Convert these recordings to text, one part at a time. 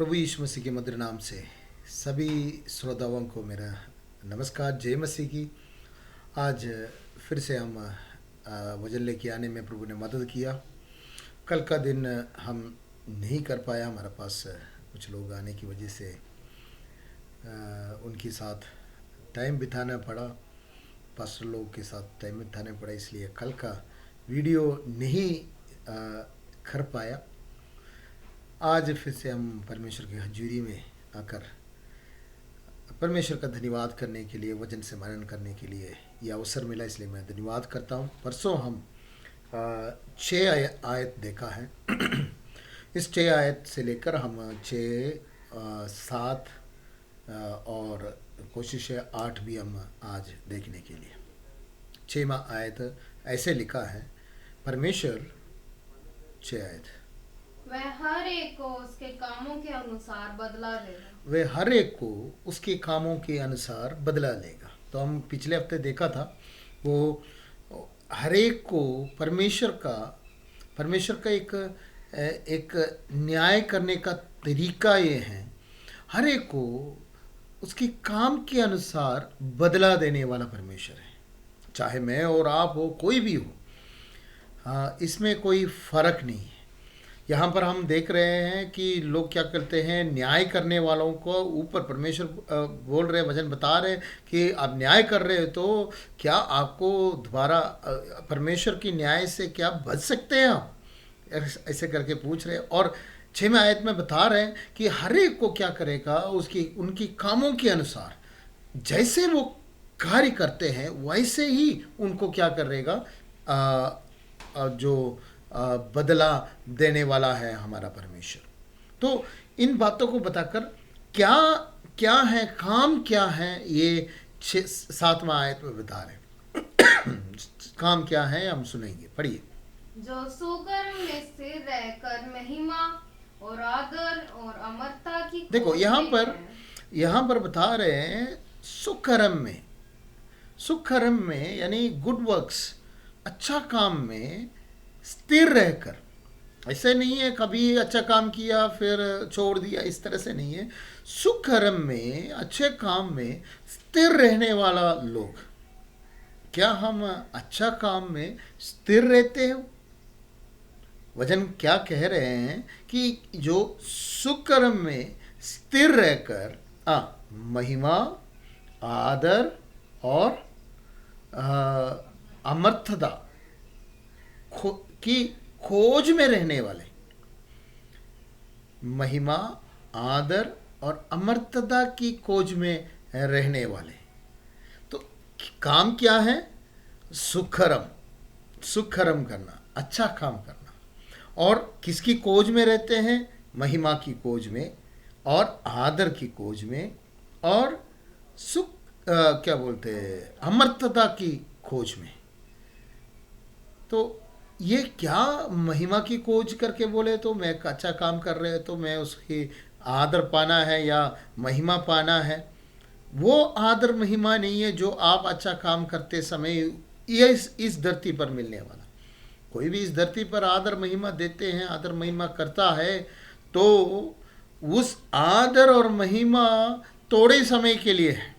प्रभु यीशु मसीह के मधुर नाम से सभी श्रोताओं को मेरा नमस्कार। जय मसीह की। आज फिर से हम वजन लेके आने में प्रभु ने मदद किया। कल का दिन हम नहीं कर पाया, हमारे पास कुछ लोग आने की वजह से उनके साथ टाइम बिताना पड़ा, पास्टर लोग के साथ टाइम बिताना पड़ा, इसलिए कल का वीडियो नहीं कर पाया। आज फिर से हम परमेश्वर की हजूरी में आकर परमेश्वर का धन्यवाद करने के लिए, वचन से मनन करने के लिए यह अवसर मिला, इसलिए मैं धन्यवाद करता हूँ। परसों हम 6 आयत देखा है। इस 6 आयत से लेकर हम 6, 7 और कोशिश है 8 भी हम आज देखने के लिए। 6वां आयत ऐसे लिखा है, परमेश्वर 6 आयत, वह हर एक को उसके कामों के अनुसार बदला देगा। वे हर एक को उसके कामों के अनुसार बदला लेगा। तो हम पिछले हफ्ते देखा था, वो हर एक को परमेश्वर का एक न्याय करने का तरीका ये है, हर एक को उसके काम के अनुसार बदला देने वाला परमेश्वर है। चाहे मैं और आप हो, कोई भी हो, हाँ, इसमें कोई फर्क नहीं है। यहाँ पर हम देख रहे हैं कि लोग क्या करते हैं, न्याय करने वालों को ऊपर परमेश्वर बोल रहे, वचन बता रहे कि आप न्याय कर रहे हो, तो क्या आपको दोबारा परमेश्वर की न्याय से क्या बच सकते हैं आप, ऐसे करके पूछ रहे। और 6वें आयत में बता रहे हैं कि हर एक को क्या करेगा, उनकी कामों के अनुसार जैसे वो कार्य करते हैं वैसे ही उनको क्या करेगा, जो बदला देने वाला है हमारा परमेश्वर। तो इन बातों को बताकर क्या क्या है, काम क्या है, ये 7वां आयत में बता रहे। काम क्या है हम सुनेंगे, पढ़िए। जो सुकर्म में स्थिर रहकर महिमा और आदर और अमरता की, देखो यहाँ पर बता रहे हैं सुकर्म में यानी गुड वर्क्स, अच्छा काम में स्थिर रहकर। ऐसे नहीं है कभी अच्छा काम किया फिर छोड़ दिया, इस तरह से नहीं है। सुकर्म में, अच्छे काम में स्थिर रहने वाला लोग। क्या हम अच्छा काम में स्थिर रहते हो? वचन क्या कह रहे हैं कि जो सुकर्म में स्थिर रहकर महिमा, आदर और अमर्थता की खोज में रहने वाले, महिमा, आदर और अमर्त्यता की खोज में रहने वाले। तो काम क्या है? सुखरम करना, अच्छा काम करना। और किसकी खोज में रहते हैं? महिमा की खोज में और आदर की खोज में और क्या बोलते हैं, अमर्त्यता की खोज में। तो ये क्या महिमा की खोज करके बोले, तो मैं अच्छा काम कर रहे तो मैं उसकी आदर पाना है या महिमा पाना है। वो आदर महिमा नहीं है जो आप अच्छा काम करते समय ये इस धरती पर मिलने वाला। कोई भी इस धरती पर आदर महिमा देते हैं, आदर महिमा करता है, तो उस आदर और महिमा थोड़े समय के लिए है।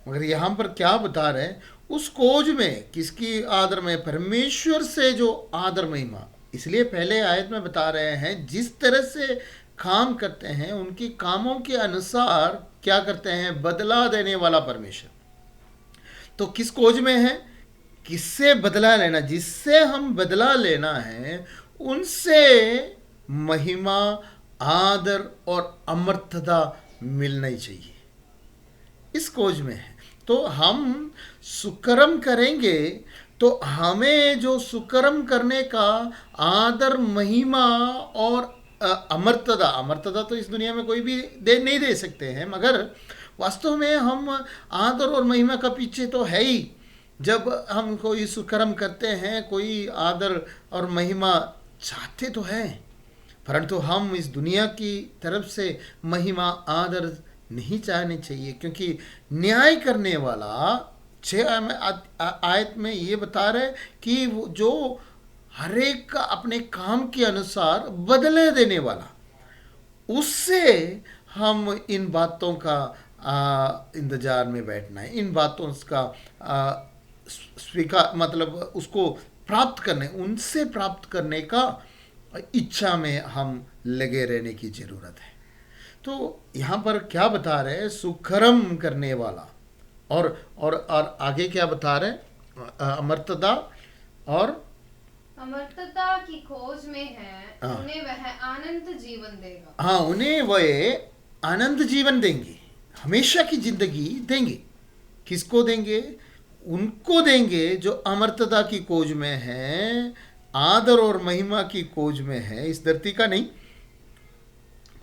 मगर यहाँ पर क्या बता रहे हैं, उस खोज में किसकी आदर में? परमेश्वर से जो आदर महिमा। इसलिए पहले आयत में बता रहे हैं जिस तरह से काम करते हैं उनकी कामों के अनुसार क्या करते हैं, बदला देने वाला परमेश्वर। तो किस खोज में है? किससे बदला लेना, जिससे हम बदला लेना है उनसे महिमा, आदर और अमर्थता मिलना ही चाहिए, इस खोज में है। तो हम सुकर्म करेंगे तो हमें जो सुकर्म करने का आदर, महिमा और अमर्त्यता तो इस दुनिया में कोई भी नहीं दे सकते हैं, मगर वास्तव में हम आदर और महिमा का पीछे तो है ही। जब हम कोई सुकर्म करते हैं, कोई आदर और महिमा चाहते तो हैं, परंतु हम इस दुनिया की तरफ से महिमा, आदर नहीं चाहने चाहिए, क्योंकि न्याय करने वाला 6 आयत में ये बता रहे कि वो जो हर एक का अपने काम के अनुसार बदले देने वाला, उससे हम इन बातों का इंतजार में बैठना है, इन बातों का स्वीकार मतलब उसको प्राप्त करने, उनसे प्राप्त करने का इच्छा में हम लगे रहने की जरूरत है। तो यहाँ पर क्या बता रहे हैं? सुकर्म करने वाला। और आगे क्या बता रहे हैं? अमर्तता और अमर्तता की खोज में है, हाँ। उन्हें वह आनंद जीवन देगा। हाँ, उन्हें वह आनंद जीवन देंगे, हमेशा की जिंदगी देंगे। किसको देंगे? उनको देंगे जो अमर्तता की खोज में है, आदर और महिमा की खोज में है, इस धरती का नहीं,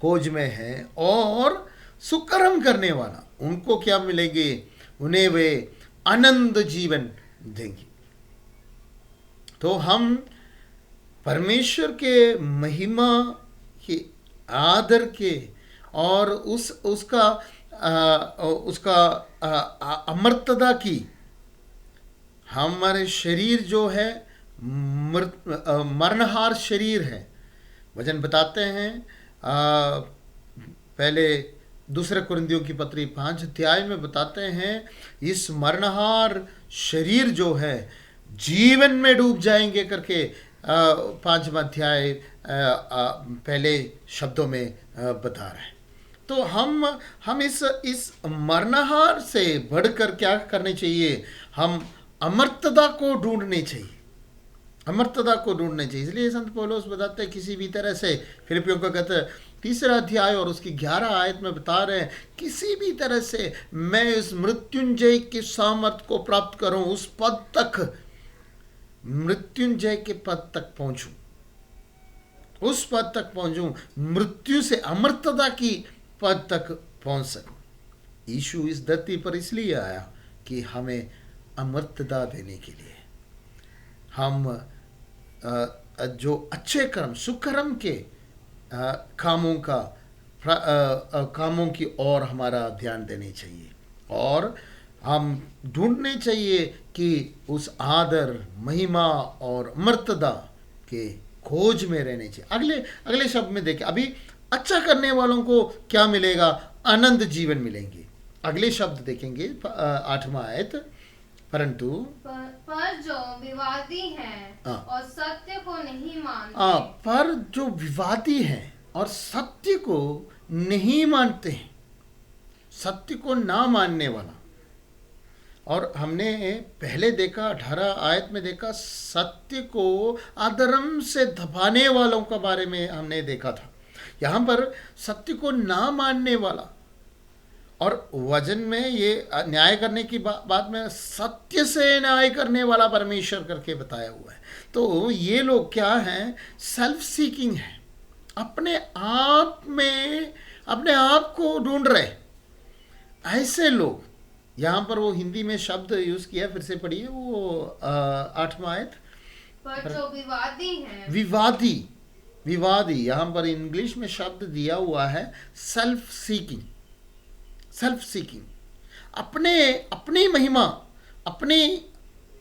खोज में है। और सुकर्म करने वाला, उनको क्या मिलेंगे? उन्हें वे आनंद जीवन देंगे। तो हम परमेश्वर के महिमा के, आदर के और उसका अमर्तता की, हमारे शरीर जो है मरणहार शरीर है। वचन बताते हैं पहले दूसरे कुरिन्थियों की पत्री 5 अध्याय में बताते हैं, इस मरणहार शरीर जो है जीवन में डूब जाएंगे करके 5वां अध्याय पहले शब्दों में बता रहे हैं। तो हम इस मरणहार से बढ़कर क्या करने चाहिए? हम अमर्तता को ढूंढने चाहिए, अमर्तता को ढूंढने चाहिए। इसलिए संत पौलुस बताते हैं किसी भी तरह से, फिलिपियों का कहते हैं 3 अध्याय और उसकी 11 आयत में बता रहे हैं, किसी भी तरह से मैं इस मृत्युंजय के सामर्थ को प्राप्त करूं, उस पद तक, मृत्युंजय के पद तक पहुंचूं, उस पद तक पहुंचूं, मृत्यु से अमर्तता की पद तक पहुंच सकूं। यीशु इस धरती पर इसलिए आया कि हमें अमर्तता देने के लिए, हम जो अच्छे कर्म, सुकर्म के कामों की ओर हमारा ध्यान देने चाहिए, और हम ढूंढने चाहिए कि उस आदर, महिमा और अमर्तता के खोज में रहने चाहिए। अगले शब्द में देखें, अभी अच्छा करने वालों को क्या मिलेगा? आनंद जीवन मिलेंगे। अगले शब्द देखेंगे 8वां आयत, परंतु पर जो विवादी हैं और सत्य को नहीं मानते, पर जो विवादी हैं और सत्य को नहीं मानते हैं, सत्य को ना मानने वाला। और हमने पहले देखा 18 आयत में देखा, सत्य को अधर्म से दबाने वालों के बारे में हमने देखा था। यहाँ पर सत्य को ना मानने वाला, और वचन में ये न्याय करने की बात में सत्य से न्याय करने वाला परमेश्वर करके बताया हुआ है। तो ये लोग क्या हैं? सेल्फ सीकिंग है, अपने आप में अपने आप को ढूंढ रहे ऐसे लोग। यहाँ पर वो हिंदी में शब्द यूज किया, फिर से पढ़िए वो 8वां आयत। पर जो विवादी हैं, विवादी यहाँ पर इंग्लिश में शब्द दिया हुआ है सेल्फ सीकिंग। सेल्फ सीकिंग, अपनी महिमा, अपनी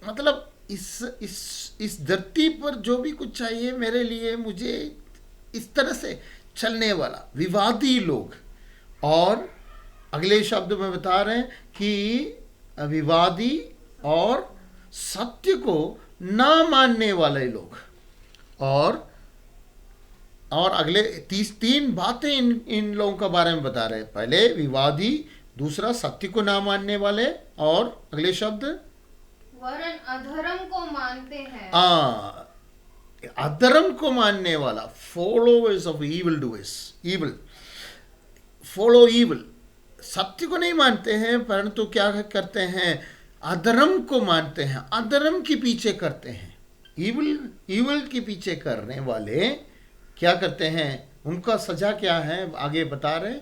मतलब इस धरती पर जो भी कुछ चाहिए मेरे लिए, मुझे इस तरह से चलने वाला विवादी लोग। और अगले शब्द में बता रहे हैं कि विवादी और सत्य को ना मानने वाले लोग। और अगले 3 बातें इन लोगों के बारे में बता रहे हैं। पहले विवादी, दूसरा सत्य को ना मानने वाले, और अगले शब्द वरन अधर्म को मानते हैं। अधर्म को मानने वाला, followers of evil doers, evil, follow evil. सत्य को नहीं मानते हैं, परंतु क्या करते हैं? अधर्म को मानते हैं, अधर्म के पीछे करते हैं। इविल के पीछे करने वाले क्या करते हैं? उनका सजा क्या है? आगे बता रहे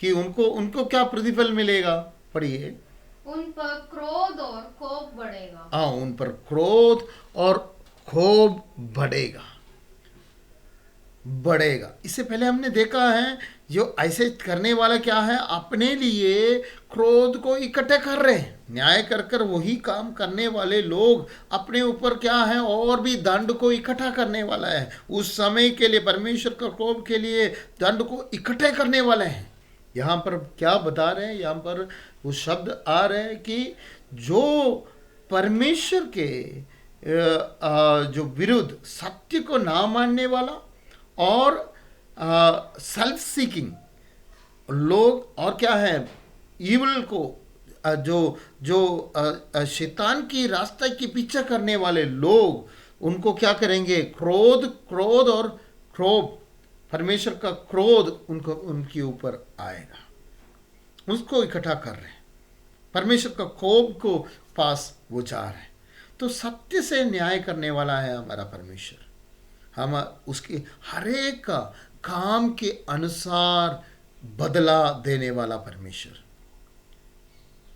कि उनको क्या प्रतिफल मिलेगा। पढ़िए, उन पर क्रोध और कोप बढ़ेगा। उन पर क्रोध और क्षोभ बढ़ेगा। बढ़ेगा। इससे पहले हमने देखा है जो ऐसे करने वाला क्या है, अपने लिए क्रोध को इकट्ठे कर रहे हैं। न्याय कर कर वही काम करने वाले लोग अपने ऊपर क्या है, और भी दंड को इकट्ठा करने वाला है। उस समय के लिए परमेश्वर का क्रोध के लिए दंड को इकट्ठे करने वाले हैं। यहाँ पर क्या बता रहे हैं, यहाँ पर वो शब्द आ रहे हैं कि जो परमेश्वर के जो विरुद्ध सत्य को ना मानने वाला और सेल्फ सीकिंग लोग, और क्या है, ईवल को जो जो शैतान की रास्ते के पीछे करने वाले लोग, उनको क्या करेंगे, क्रोध और क्षोभ, परमेश्वर का क्रोध उनको उनके ऊपर आएगा। उसको इकट्ठा कर रहे हैं, परमेश्वर का कोप को पास वो जा रहे हैं। तो सत्य से न्याय करने वाला है हमारा परमेश्वर। हम उसके हर एक का काम के अनुसार बदला देने वाला परमेश्वर।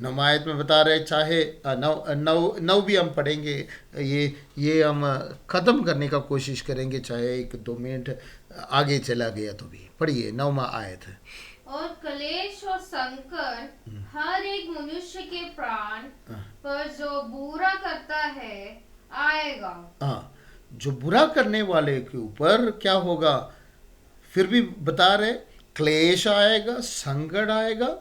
नमायत में बता रहे, चाहे नौ भी हम पढ़ेंगे, ये हम ख़त्म करने का कोशिश करेंगे, चाहे 1-2 मिनट आगे चला गया तो भी। पढ़िए 9वां आयत है। और क्लेश और संकट हर एक मनुष्य के प्राण पर जो बुरा करता है आएगा। हाँ, जो बुरा करने वाले के ऊपर क्या होगा, फिर भी बता रहे, क्लेश आएगा, संकट आएगा।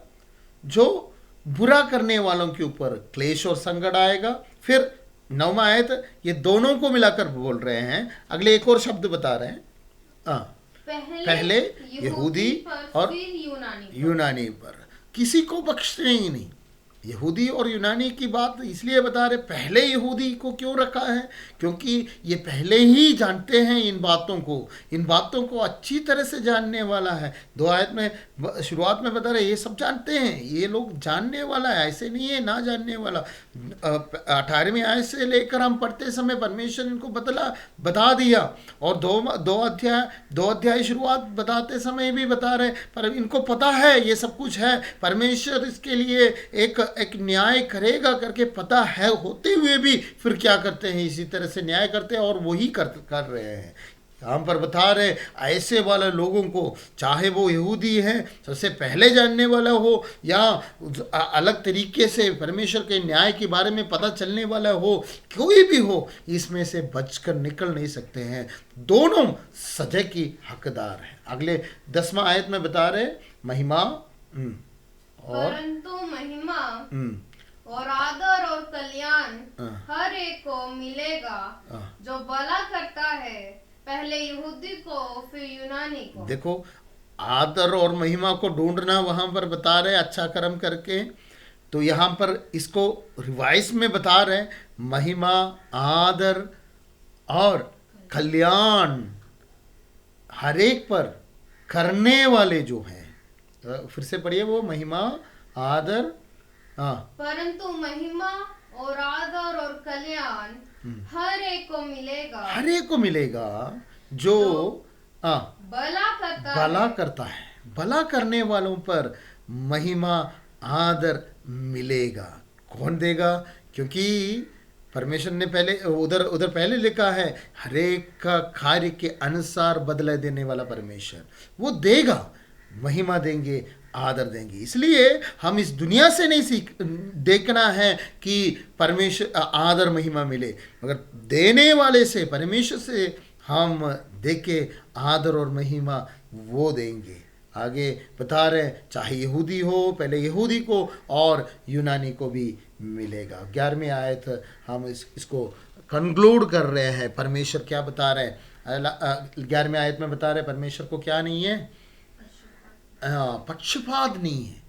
जो बुरा करने वालों के ऊपर क्लेश और संकट आएगा। फिर 9वां आयत, ये दोनों को मिलाकर बोल रहे हैं। अगले एक और शब्द बता रहे हैं, पहले यहूदी और फिर यूनानी पर। किसी को बख्शते ही नहीं। यहूदी और यूनानी की बात इसलिए बता रहे, पहले यहूदी को क्यों रखा है, क्योंकि ये पहले ही जानते हैं इन बातों को अच्छी तरह से जानने वाला है। 2 आयत में शुरुआत में बता रहे, ये सब जानते हैं, ये लोग जानने वाला है, ऐसे नहीं है ना जानने वाला। 18वीं आयत से लेकर हम पढ़ते समय परमेश्वर इनको बता दिया, और दो अध्याय शुरुआत बताते समय भी बता रहे, पर इनको पता है ये सब कुछ है। परमेश्वर इसके लिए एक न्याय करेगा करके पता है होते हुए भी फिर क्या करते हैं, इसी तरह से न्याय करते हैं, और वही कर रहे हैं। यहाँ पर बता रहे, ऐसे वाले लोगों को, चाहे वो यहूदी हैं, सबसे पहले जानने वाला हो, या अलग तरीके से परमेश्वर के न्याय के बारे में पता चलने वाला हो, कोई भी हो, इसमें से बचकर निकल नहीं सकते हैं। दोनों सजा की हकदार हैं। अगले 10वां आयत में बता रहे, महिमा परंतु महिमा और आदर और कल्याण हर एक को मिलेगा जो भला करता है, पहले यहूदी को फिर यूनानी को। देखो, आदर और महिमा को ढूंढना वहां पर बता रहे, अच्छा कर्म करके। तो यहाँ पर इसको रिवाइज में बता रहे, महिमा, आदर और कल्याण हर एक पर करने वाले जो हैं। फिर से पढ़िए वो, महिमा, आदर, परंतु महिमा और आदर और कल्याण हर एक को मिलेगा जो भला करता है। भला करने वालों पर महिमा, आदर मिलेगा। कौन देगा? क्योंकि परमेश्वर ने पहले उधर पहले लिखा है, हरेक का कार्य के अनुसार बदला देने वाला परमेश्वर वो देगा, महिमा देंगे, आदर देंगे। इसलिए हम इस दुनिया से नहीं देखना है कि परमेश्वर आदर महिमा मिले, मगर देने वाले से, परमेश्वर से हम देखे आदर और महिमा वो देंगे। आगे बता रहे, चाहे यहूदी हो, पहले यहूदी को और यूनानी को भी मिलेगा। 11वीं आयत हम इसको कंक्लूड कर रहे हैं। परमेश्वर क्या बता रहे हैं? 11वीं आयत में बता रहे, परमेश्वर को क्या नहीं है? पक्षपात नहीं है।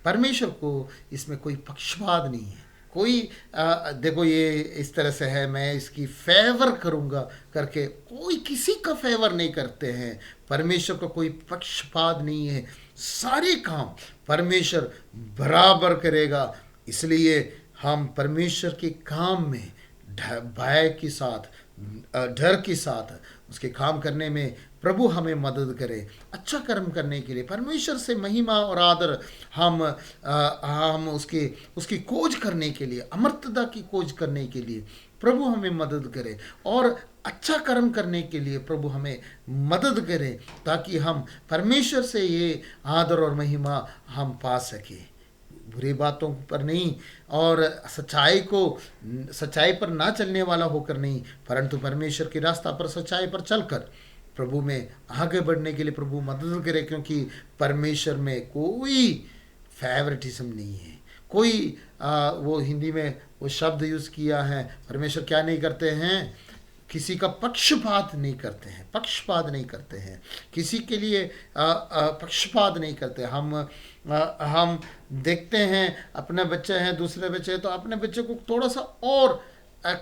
परमेश्वर को इसमें कोई पक्षपात नहीं है। कोई देखो, ये इस तरह से है, मैं इसकी फेवर करूँगा करके कोई किसी का फेवर नहीं करते हैं। परमेश्वर का कोई पक्षपात नहीं है। सारे काम परमेश्वर बराबर करेगा। इसलिए हम परमेश्वर के काम में भय के साथ, डर के साथ उसके काम करने में प्रभु हमें मदद करे, अच्छा कर्म करने के लिए। परमेश्वर से महिमा और आदर हम उसकी खोज करने के लिए, अमर्त्यता की खोज करने के लिए प्रभु हमें मदद करे और अच्छा कर्म करने के लिए प्रभु हमें मदद करे, ताकि हम परमेश्वर से ये आदर और महिमा हम पा सके, बुरी बातों पर नहीं और सच्चाई पर ना चलने वाला होकर नहीं, परंतु परमेश्वर के रास्ता पर सच्चाई पर चलकर प्रभु में आगे बढ़ने के लिए प्रभु मदद करे। क्योंकि परमेश्वर में कोई फेवरेटिज्म नहीं है, कोई वो हिंदी में वो शब्द यूज़ किया है, परमेश्वर क्या नहीं करते हैं, किसी का पक्षपात नहीं करते हैं, पक्षपात नहीं करते हैं, किसी के लिए पक्षपात नहीं करते। हम देखते हैं अपने बच्चे हैं, दूसरे बच्चे हैं, तो अपने बच्चे को थोड़ा सा और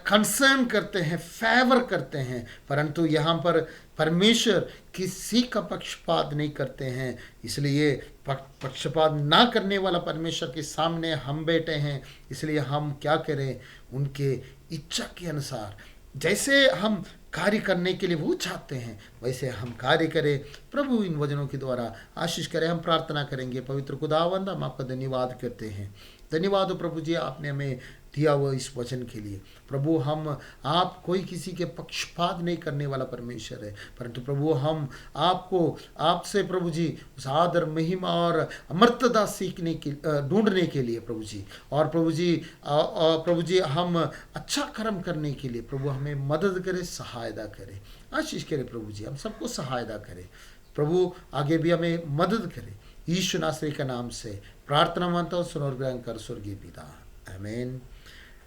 कंसर्न करते हैं, फेवर करते हैं, परंतु यहाँ पर परमेश्वर किसी का पक्षपात नहीं करते हैं। इसलिए पक्षपात ना करने वाला परमेश्वर के सामने हम बैठे हैं, इसलिए हम क्या करें, उनके इच्छा के अनुसार जैसे हम कार्य करने के लिए वो चाहते हैं वैसे हम कार्य करें। प्रभु इन वचनों के द्वारा आशीष करें। हम प्रार्थना करेंगे। पवित्र खुदावंद, हम आपका धन्यवाद करते हैं। धन्यवाद हो प्रभु जी, आपने हमें दिया हुआ इस वचन के लिए। प्रभु आप कोई किसी के पक्षपात नहीं करने वाला परमेश्वर है, परंतु प्रभु हम आपसे प्रभु जी उस आदर महिमा और अमर्तता सीखने के ढूंढने के लिए प्रभु जी, और प्रभु जी हम अच्छा कर्म करने के लिए प्रभु हमें मदद करे, सहायता करे, आशीष करे। प्रभु जी हम सबको सहायता करे, प्रभु आगे भी हमें मदद करे। यीशु नासरी का नाम से प्रार्थना मानता हूँ, सुन और ग्रहण कर स्वर्गीय पिता, आमीन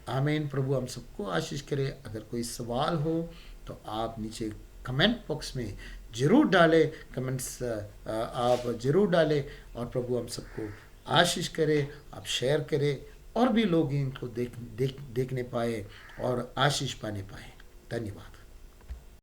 आमीन। प्रभु हम सबको आशीष करे। अगर कोई सवाल हो तो आप नीचे कमेंट बॉक्स में ज़रूर डालें, कमेंट्स आप ज़रूर डालें, और प्रभु हम सबको आशीष करे। आप शेयर करें और भी लोग इनको देखने पाए और आशीष पाने पाए। धन्यवाद।